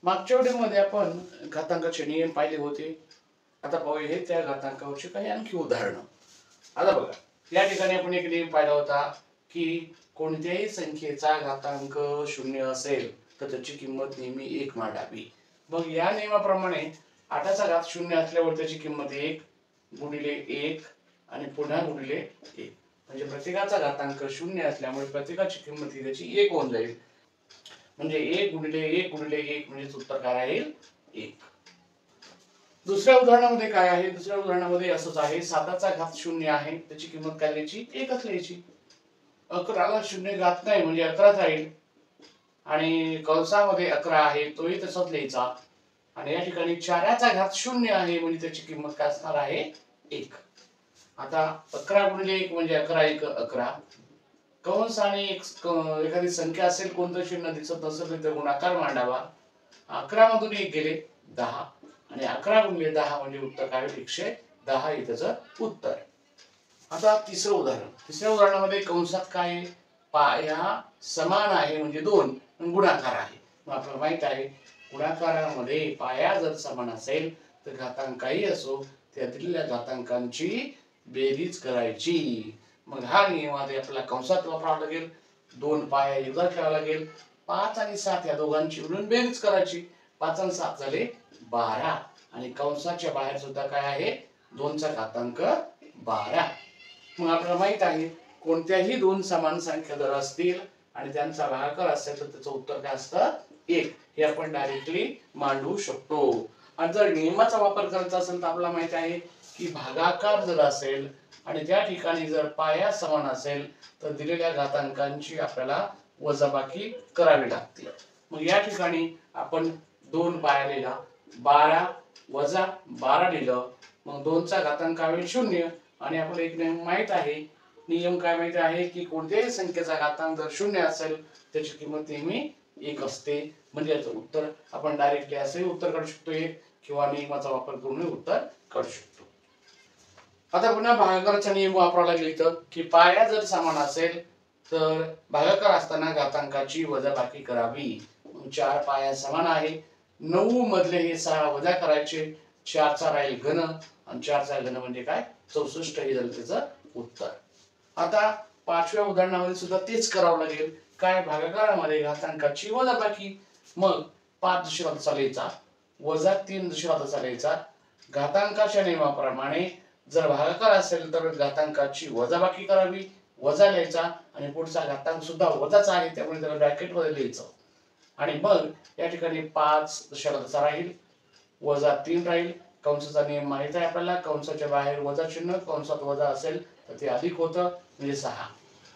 मागच्या व्हिडिओमध्ये आपण घातांकाचे नियम पाहिले होते. आता पाहूया हे त्या घातांकावरची काही आणखी उदाहरणं. आता बघा, या ठिकाणी आपण एक नियम पाहिला होता की कोणत्याही संख्येचा घातांक 0 असेल तर त्याची किंमत नेहमी 1 मांडावी. मग या नियमाप्रमाणे 8चा घात 0 असल्यावर त्याची किंमत 1 गुणिले 1 आणि पुन्हा गुणिले 1. म्हणजे प्रत्येकाचा घातांक 0 असल्यामुळे प्रत्येकाची किंमत ही त्याची 1 होऊन जाईल. म्हणजे 1 गुणिले 1 गुणिले 1 म्हणजे उत्तर काय राहील 1. दुसऱ्या उदाहरणामध्ये काय आहे? दुसऱ्या उदाहरणामध्ये असंच आहे. 7चा घात 0 आहे, त्याची किंमत काय लिहायची? 1च लिहायची. 11ला 0 घात नाही म्हणजे 11च राहील. आणि कंसामध्ये 11 आहे तोही तसाच लिहायचा. आणि या ठिकाणी 4चा घात 0 आहे म्हणजे त्याची किंमत काय असणार आहे? 1. आता 11 गुणिले 1 म्हणजे 11 1 11. कंस आणि एखादी संख्या असेल कोणतं चिन्ह दिसत नसेल तर गुणाकार मांडावा. 11 मधून 1 गेले 10 आणि 11 गुणिले 10 म्हणजे उत्तर काय होईल? 110 हे त्याचं उत्तर. आता तिसरं उदाहरण. तिसऱ्या उदाहरणामध्ये कंसात काय आहे? पाया समान आहे म्हणजे 2 गुणाकार आहे. मग आपल्याला माहित आहे गुणाकारामध्ये पाया जर समान असेल तर घातांक काही असो त्या दिलेल्या घातांकांची बेरीज करायची. मग हा नियम आपल्याला कंसात वापरावा लागेल. 2 पाया एकदा ठेवावा लागेल. 5 आणि 7 या दोघांची मिळून बेरीज करायची. 5 आणि 7 झाले 12 आणि कंसाच्या बाहेर सुद्धा काय आहे? 2चा घातांक 12. मग आपल्याला माहित आहे कोणत्याही दोन समान संख्या जर असतील आणि त्यांचा भागाकार असेल तर त्याचं उत्तर काय असतं? 1. हे आपण डायरेक्टली मांडू शकतो. आणि जर नियमाचा वापर करायचा असेल तर आपल्याला माहित आहे की भागाकार जर असेल आणि त्या ठिकाणी जर पाया समान असेल तर दिलेल्या घातांकांची आपल्याला वजाबाकी करावी लागते. मग या ठिकाणी आपण 2 पाया लिहिला, 12 वजा 12 लिहिलं. मग 2चा घातांक होईल 0 आणि आपल्याला एक नियम माहित आहे. नियम काय माहिती आहे की कोणत्याही संख्येचा घातांक जर 0 असेल त्याची किंमत नेहमी 1 असते. म्हणजे याचं उत्तर आपण डायरेक्टली असे उत्तर काढू शकतो 1 किंवा नियमाचा वापर करून उत्तर काढू शकतो. आता पुन्हा भागाकाराचा नियम वापरावा लागेल इथं की पाया जर समान असेल तर भागाकार असताना घातांकाची वजाबाकी करावी. 4 पाया समान आहे. 9 मधले हे 6 वजा करायचे. 4चा राहील घन आणि 4चा घन म्हणजे काय? 64 हे झालं त्याचं उत्तर. आता 5व्या उदाहरणामध्ये सुद्धा तेच करावं लागेल. काय? भागाकारामध्ये घातांकाची वजाबाकी. मग 5 दशरात चालायचा वजा 3 दशरात चालायचा. घातांकाच्या नियमाप्रमाणे जर भागाकार असेल तर घातांकाची वजाबाकी करावी, वजा लिहायचा आणि पुढचा घातांक सुद्धा वजाच आहे त्यामुळे त्याला ब्रॅकेट मध्ये लिहायचं. आणि मग या ठिकाणी 5 दशराचा राहील वजा 3 राहील. कंसाचा नियम माहित आहे आपल्याला. कंसाच्या बाहेर वजा चिन्ह, कंसात वजा असेल तर ते अधिक होतं म्हणजे 6.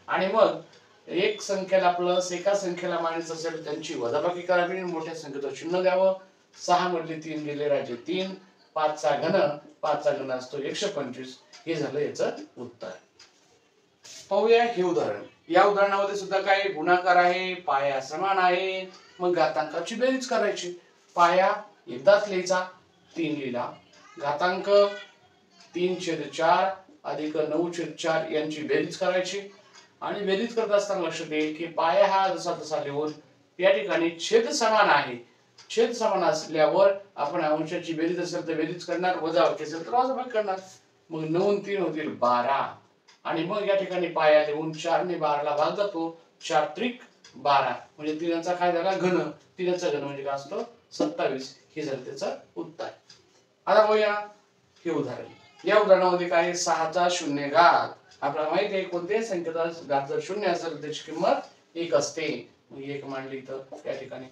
आणि मग एक संख्येला प्लस एका संख्येला मायनस असेल त्यांची वजाबाकी करावी, मोठ्या संख्येचं चिन्ह द्यावं. 6 मधले 3 गेले राहिले 3. 5चा घन असतो 125. हे झालं याचं उत्तर. पाहूया हे उदाहरण. या उदाहरणामध्ये सुद्धा काय? गुणाकार आहे, पाया समान आहे. मग घातांकाची बेरीज करायची. पाया एकदाच लिहायचा 3 लिहिला. घातांक 3/4 अधिक 9/4 यांची बेरीज करायची. आणि बेरीज करत असताना लक्षात येईल की पाया हा जसा तसा लिहून या ठिकाणी छेद समान आहे. छेद समान असल्यावर आपण अंशाची बेरीज असेल तर बेरीज करणार, वजाबाकी असेल तर वजाबाकी करणार. मग 9 आणि 3 होतील 12 आणि मग या ठिकाणी पाया लिहून 4 ने 12ला भाग जातो. 4 त्रिक 12 म्हणजे 3चा काय झाला? घन. 3चा घन म्हणजे काय असतो? 27. हे झालं त्याचं उत्तर. आता बघूया हे उदाहरण. या उदाहरणामध्ये काय? 6चा 0 घात. आपल्याला माहिती आहे कोणत्याही संख्येचा घात जर 0 असेल त्याची किंमत 1 असते. मग 1 मांडली इथं या ठिकाणी.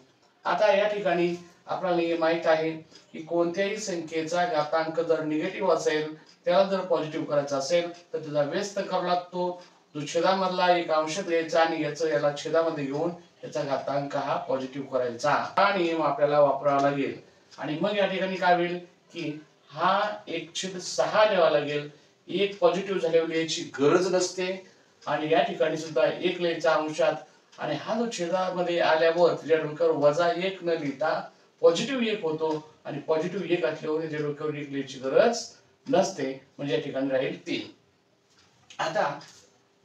आता या ठिकाणी आपल्याला हे माहित आहे की कोणत्याही संख्येचा घातांक जर निगेटिव्ह असेल त्याला जर पॉझिटिव्ह करायचा असेल तर त्याचा व्यस्त करावा लागतो. जो छेदामधला एक अंश द्यायचा आणि याला छेदामध्ये घेऊन याचा घातांक हा पॉझिटिव्ह करायचा. हा नियम आपल्याला वापरावा लागेल. आणि मग या ठिकाणी काय होईल की हा 1/6 लिहावा लागेल. 1 पॉझिटिव्ह झाल्यावर लिहायची गरज नसते. आणि या ठिकाणी सुद्धा 1 लिहायचा अंशात. आणि हा जो छेदामध्ये आल्यावर त्याच्या डोक्यावर वजा 1 न लिहिता पॉझिटिव्ह 1 होतो आणि पॉझिटिव्ह 1 असल्यावर त्याच्या डोक्यावर 1 लिहायची गरज नसते. म्हणजे या ठिकाणी राहील 3. आता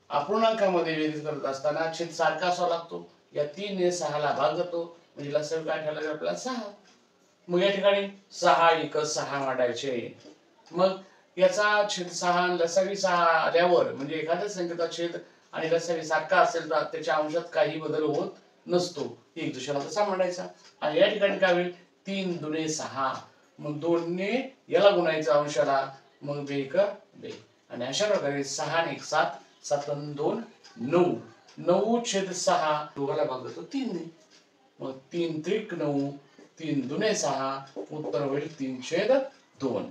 अपूर्णांकामध्ये बेरीज करत असताना छेद सारखा असावा लागतो. या 3 ने 6ला भाग जातो म्हणजे लसावी काय ठरला जाईल आपल्याला 6. मग या ठिकाणी 6 एक 6 मांडायचे. मग याचा छेद 6 लसावी 6 आल्यावर म्हणजे एखाद्या संख्येचा छेद आणि लसावी सारखा असेल तर त्याच्या अंशात काही बदल होत नसतो. एक दुसऱ्याला तसा मांडायचा. आणि या ठिकाणी काय होईल 3 दुणे 6. मग 2 ने याला गुणायचं अंशाला. मग 2 एक 2. आणि अशा प्रकारे 6 आणि 1 7 7 आणि 2 9. 9/6 दोघाला भाग जातो 3 ने. मग 3 त्रिक 9 3 दुणे 6 उत्तर होईल 3/2.